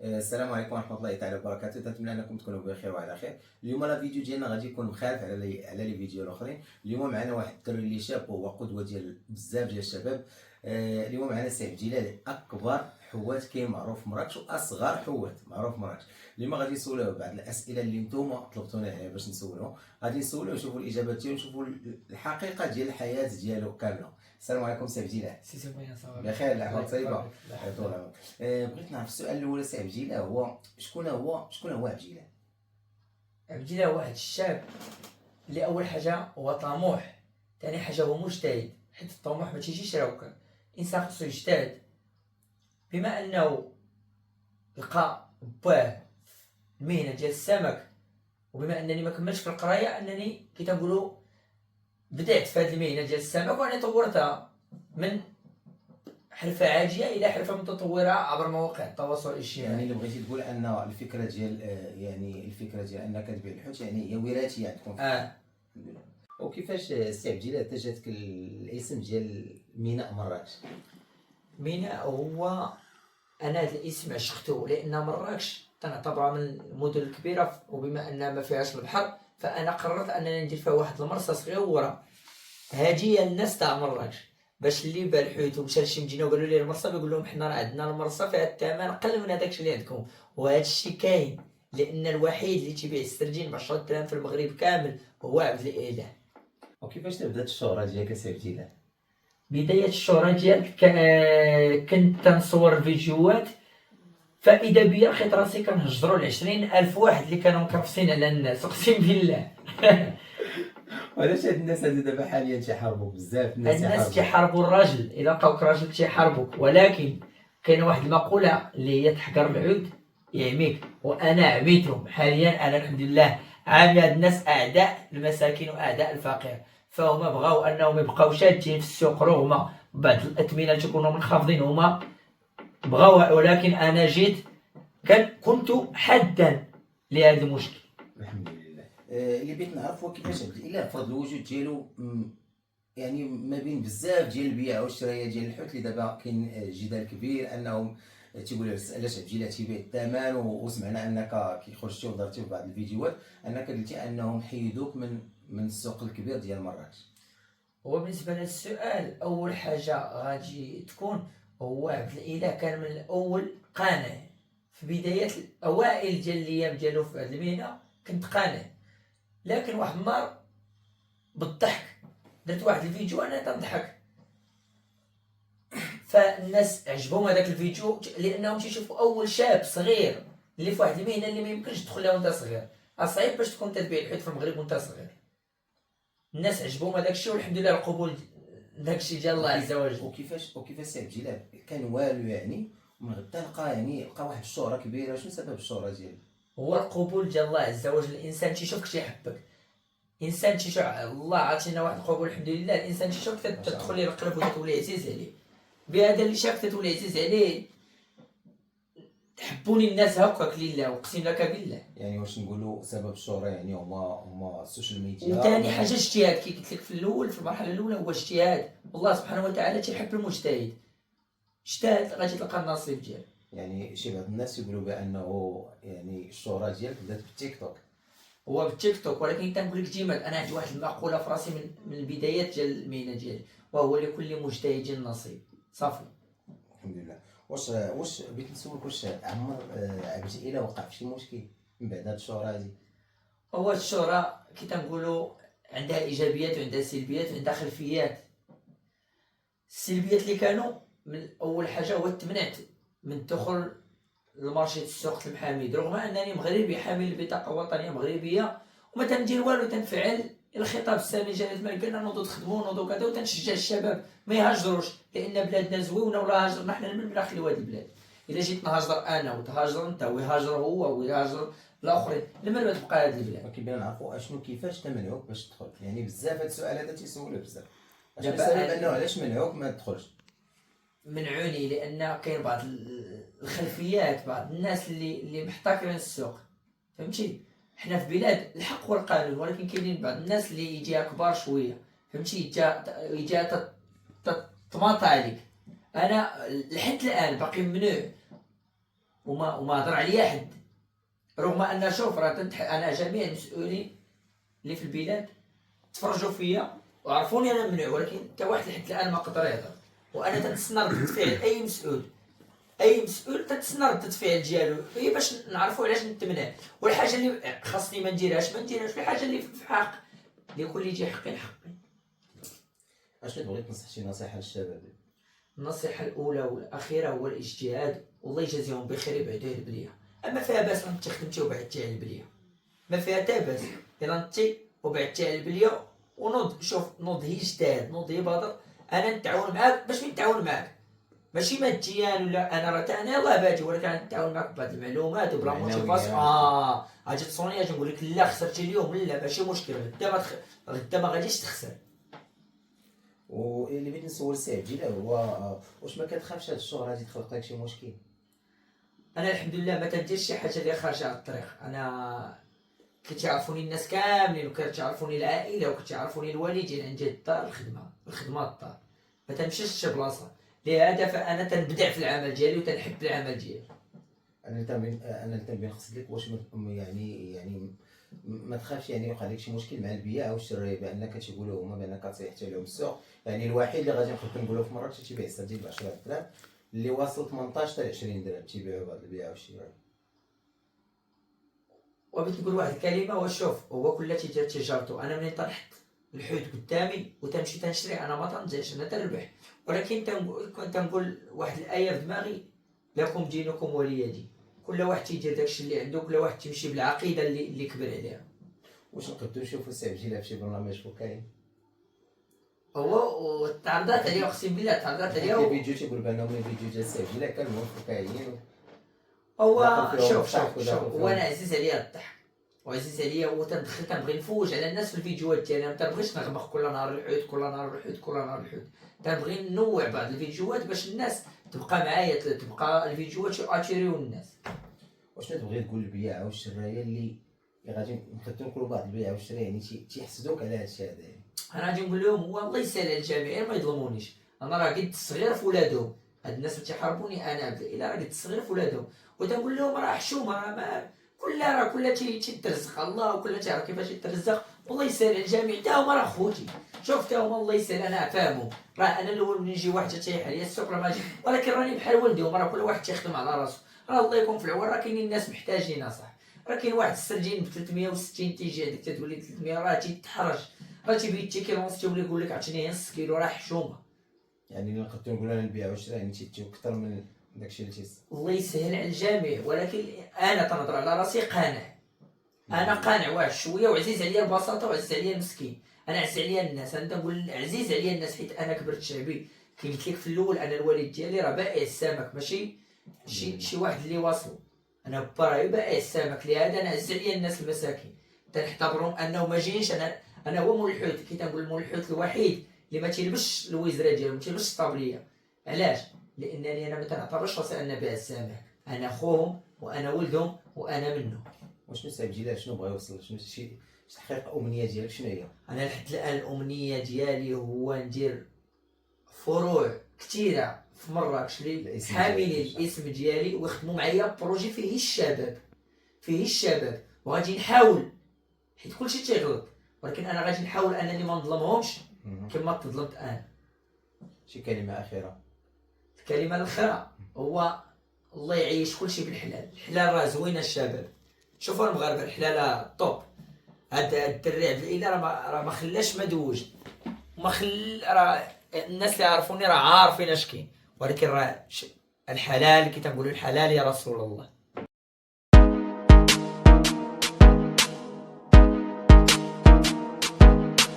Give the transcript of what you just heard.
السلام عليكم ورحمه الله تعالى وبركاته. نتمنى انكم تكونوا بخير وعلى خير. اليوم الفيديو ديالنا غادي يكون مخالف على لي فيديو الاخرين. اليوم معنا واحد الدري اللي شاب وهو قدوه ديال بزاف ديال الشباب. اليوم معنا سي عبد الجلال، اكبر حوات كاين معروف في مراكش واصغر حوات معروف في مراكش. اليوم غادي نسولوه بعض الاسئله اللي نتوما طلبتونا عليها باش نسولوه. غادي نسولوه نشوفوا الاجابات ديالو، نشوفوا الحقيقه ديال الحياه ديالو كامله. السلام عليكم سي عبد الجلال. سي بيان صافي بخير، العافيه طيبه. طول عمرك. بغيت نعرف السؤال الاول سي عبد الجلال، هو شكون هو عبد الجلال؟ عبد الجلال واحد الشاب اللي اول حاجه هو طموح، ثاني حاجه هو مجتهد، حيت الطموح ما تيجيش هكا. الانسان خصو يجتهد. بما انه لقى باه المهنه ديال السمك، وبما انني ما كملتش في القرايه، انني كي تنقولوا بدات في هذه المهنه ديال السمك، وانا طورتها من حرفه عاجيه الى حرفه متطوره عبر مواقع التواصل الاجتماعي. يعني اللي بغيتي تقول ان الفكره ديال انك تبيع الحوت يعني هي وراثيه عندكم. الحمد لله. وكيفاش سي عبد الجلال جاتك الاسم ديال ميناء مراكش؟ ميناء هو انا هذا الاسم عشقته، لان مراكش تنعتبرها من المدن الكبيره، وبما انها ما فيهاش البحر فانا قررت انني ندير فيها واحد المرسى صغيره هاديه للناس تاع مراكش، باش اللي باع الحوت ومشى لشي مدينه وقالوا لي المرسى، بيقول لهم حنا راه عندنا المرسى فيها الثمن اقل من هذاك الشيء اللي عندكم. وهذا الشيء كاين، لان الوحيد اللي تيبيع السردين ب 10 دراهم في المغرب كامل هو عبد الاله. وكيفاش تبدات الشهره ديالك سي عبد الجلال؟ بداية الشهرة ديالك كنت تنصور فيديوهات، فإذا بيا لقيت راسي كنهجروا ل20,000 واحد اللي كانوا مكرفسين على الناس، أقسم بالله. وعلاش هاد الناس هادو دابا حاليا تيحاربوا بزاف؟ الناس تيحاربوا الراجل، إذا لقاوك راجل تيحاربوك، ولكن كاينه واحد المقولة اللي هي تحقر العود يعميك، وأنا عميتهم حاليا. أنا الحمد لله عامي هاد الناس أعداء المساكين وأعداء الفقير، فهما بغاو أنهم يبقاو شادين في السوق رغم بعض الأثمنة تكونوا منخفضين، هما بغاو، ولكن أنا جيت كنت حدا لهذا المشكل. الحمد لله. اللي بغيت نعرف هو كيفاش عبد الاله فرض الوجود ديالو، يعني ما بين بزاف ديال البيع والشرايه ديال الحوت اللي دابا كاين جدال كبير انهم تيقولوا علاش عبد الجلال تيبيع الثمن، وسمعنا انك كي خرجتي وضربتي في بعض الفيديوهات انك قلتي انهم حيدوك من السوق الكبير ديال مراكش. هو بالنسبه للسؤال، اول حاجه غادي تكون هو عبد الاله كان من الاول قانع. في بدايات الاوائل ديال الايام ديالو في هذه المهنه كنت قانع، لكن واحد النهار بالضحك درت واحد الفيديو انا تنضحك، فالناس عجبهم هذاك الفيديو لانهم تيشوفوا اول شاب صغير اللي في واحد المهنه اللي ما يمكنش تدخل لها وانت صغير. صعيب باش تكون تبيع الحوت في المغرب وانت صغير. الناس عجبهم هذاك الشيء، والحمد لله القبول داك الشيء ديال الله عز وجل. وكيفاش سي عبد الجلال كان والو يعني ومن غدا لقى واحد الشهره كبيره؟ شنو سبب الشهره ديالو؟ هو القبول ديال الله عز وجل. الانسان تيشوفك تيحبك، انسان تيشوف الله عطينا واحد القبول الحمد لله. الانسان تيشوفك تدخل ليه القلب وتولي عزيز عليه. بهذا اللي شافك تولي عزيز عليه، تحبوني الناس هكاك لله، اقسم لك بالله. يعني واش نقولوا سبب الشهره يعني هما السوشيال ميديا؟ وثاني حاجه اجتهاد، كي قلت لك في الاول في المرحله الاولى هو اجتهاد. والله سبحانه وتعالى تيحب المجتهد. اجتهد غادي تلقى النصيب ديالك. يعني شي بعض الناس يقولوا بانه يعني الشهره ديالك بدات بالتيك توك. هو بالتيك توك، ولكن تنقول لك ديما انا عندي واحد المقوله في راسي من البدايات ديال المهنه ديالي، وهو لكل مجتهد نصيب. صافي الحمد لله. واش بغيت نسولك، واش عمر عبد الاله وقع في شي مشكل من بعد هاد الشهره هادي؟ هو الشهره كي تنقولوا عندها ايجابيات وعندها سلبيات وعندها خلفيات. السلبيات اللي كانوا من اول حاجه هو تمنعت من الدخول لمارشي السوق المحاميد، رغم انني مغربي حامل البطاقه الوطنيه مغربيه وما تندير والو، تنفعل الخطاب السامي جلاله الملك قالنا نوضوا تخدموا نوضوا كذا، وتنشجع الشباب ما يهاجروش، لان بلادنا زوينه ولا هاجرنا حنا من داخل هذه البلاد. الا جيت نهاجر انا وتهاجر انت ويهاجر هو ويهاجر الاخرين، لما ما تبقى هذه البلاد. ولكن بغينا نعرفوا اشنو كيفاش تمنعوك باش تدخل؟ يعني بزاف هاد السؤال هذا تيسولوه بزاف. اشنو السبب انه علاش منعوك ما تدخلش؟ منعوني لان كاين بعض الخلفيات، بعض الناس اللي محتكرين السوق، فهمتي؟ حنا في بلاد الحق والقانون، ولكن كاينين بعض الناس اللي يجيها كبار شويه، فهمتي؟ يجيها تطماط عليك. انا لحد الان باقي ممنوع. وما هضر عليا حد، رغم ان شوف راه انا جميع المسؤولين اللي في البلاد تفرجوا فيا وعرفوني انا ممنوع، ولكن حتى واحد لحد الان ما قدر يهضر. وانا تنتسنى ردة فعل اي مسؤول تنتسنى ردة فعل ديالو، هي باش نعرفوا علاش نتمناه. والحاجه اللي خاصني ما نديرهاش الحاجه اللي في حق لكل يجي حقي حقي. اشنو بغيت تنصح شي نصيحه للشباب؟ النصيحه الاولى والاخيره هو الاجتهاد، والله يجازيهم بخير يبعدوا على البليه. اما فيها باس انت خدمتي وبعدتي على البليه، ما فيها حتى باس الا انت وبعدتي على البليه ونوض. شوف نوض هي اجتهاد، نوض هي بدر، انا نتعاون معاك. باش نتعاون معاك ماشي ماديا ولا انا راه انا يلاه باجي، ولكن نتعاون معاك ببعض المعلومات وبلا موتيفاسيون. اجي تصوني اجي نقول لك لا خسرتي اليوم، لا ماشي مشكل، غدا ما غاديش تخسر. واللي بغيت نسول السي عبد هو واش ما كتخافش هاد الشهره هادي تخلق لك شي مشكل؟ انا الحمد لله ما تنديرش شي حاجه اللي خارجه على الطريق. انا كتعرفوني الناس كاملين، وكتعرفوني العائله، وكتعرفوني الوالدين، عندي الدار الخدمه الدار، ما تنمشيش لشي بلاصه. لهذا فانا تنبدع في العمل ديالي وتنحب العمل ديالي. انا اللي تنقصد لك واش يعني ما تخافش يعني يوقع لك شي مشكل مع البياع او الشرايه، بانك تيقولوا هما بانك كتيح عليهم السوق. يعني الوحيد اللي غادي نقدر نقولوا في مراكش تيبيع السردين ب 10 دراهم، اللي واصل 18 حتى 20 درهم تيبيعوا بعض البياع والشرايه. وبغيت نقول واحد الكلمه، وشوف هو كل تيدير تجارته. انا ملي طرحت الحوت قدامي وتمشي تنشري انا ما تنزلش، انا تنربح. ولكن تنقول واحد الايه في دماغي، لكم دينكم ولي دين. كل واحد تيدير داكشي اللي عنده، كل واحد تيمشي بالعقيده اللي كبر عليها. واش نقدروا نشوفوا السي عبد في شي برنامج فكاهي؟ هو تعرضات عليه، اقسم بالله تعرضات عليه. في فيديو تيقول بانه من الفيديو ديال السي عبد كانوا فكاهيين. هو شوف وانا عزيز عليا الضحك وعزيز عليا، وتندخل تنبغي نفوج على الناس في الفيديوهات ديالي. ما تنبغيش نغمق كل نهار الحوت كل نهار الحوت كل نهار الحوت. تنبغي ننوع بعض الفيديوهات باش الناس تبقى معايا، تبقى الفيديوهات ياتيريو الناس. واش تبغي تقول للبياع والشرايه اللي غادي نقدروا نقولوا بعض البياع والشرايه يعني تيحسدوك على هادشي هذا؟ انا غادي نقول لهم هو الله يسهل على الجميع، ما يظلمونيش. انا راه قد الصغير في ولادهم، هاد الناس اللي تيحاربوني انا الا راه قد الصغير في ولادهم. وتنقول لهم راه حشومه، راه كلها تيترزق الله، وكلها تعرف كيفاش يترزق. والله يسهل على الجميع، حتى هما راه خوتي. شوف حتى هما الله يسهل، انا فاهمهم. راه انا الاول من يجي واحد تيح عليا السوق راه ماجي، ولكن راني بحال ولدهم. راه كل واحد تيخدم على راسو. راه الله يكون في العون. راه كاينين الناس محتاجين صح. راه كاين واحد السردين ب 360 تيجي عندك تتقول لي 300، راه تيتحرج. راه تيبي يتيكي ولا يقول لك عطيني نص كيلو، راه حشومه. يعني نقدروا نقولوا انا نبيع والشراء يعني تيتيو اكثر من داكشي اللي الله يسهل على الجميع، ولكن انا تنهضر على راسي قانع. انا قانع واحد شويه، وعزيز عليا البساطه، وعزيز عليا المسكين. انا عزيز عليا الناس، انا نقول عزيز عليا الناس حيت انا كبرت شعبي. كي قلت لك في الاول انا الوالد ديالي راه بائع السمك، ماشي شي واحد اللي واصل. انا باراي بائع السمك، لهذا انا عزيز عليا الناس المساكين. تنحتضرهم انه ما جينش. انا هو مول الحوت، كي تنقول مول الحوت الوحيد اللي ما تيلبسش الوزره ديالو، ما تيلبسش الطابليه. علاش؟ لانني انا ما تنعتبرش راسي انا بائع السمك، انا خوهم وانا ولدهم وانا منهم. وشنو سبب جيلاه؟ شنو بغا يوصل؟ شنو شي تحقيق امنيه ديالك شنو هي؟ انا لحد الان الامنيه ديالي هو ندير فروع كثيره في مراكش اللي حاملين الاسم ديالي ويخدموا معايا بروجي فيه الشباب وغادي نحاول، حيت كلشي تيغلط، ولكن انا غادي نحاول انني ما نظلمهمش كما تظلمت انا. شي كلمه اخيره؟ الكلمه الاخرى هو الله يعيش كلشي بالحلال. الحلال راه زوينه الشباب. شوفوا المغاربه الحلال طوب. هاد الدري عبد الاله راه ما خلاش مدوج، راه الناس اللي يعرفوني راه عارفين اش كاين. ولكن راه الحلال كي تنقولوا الحلال يا رسول الله.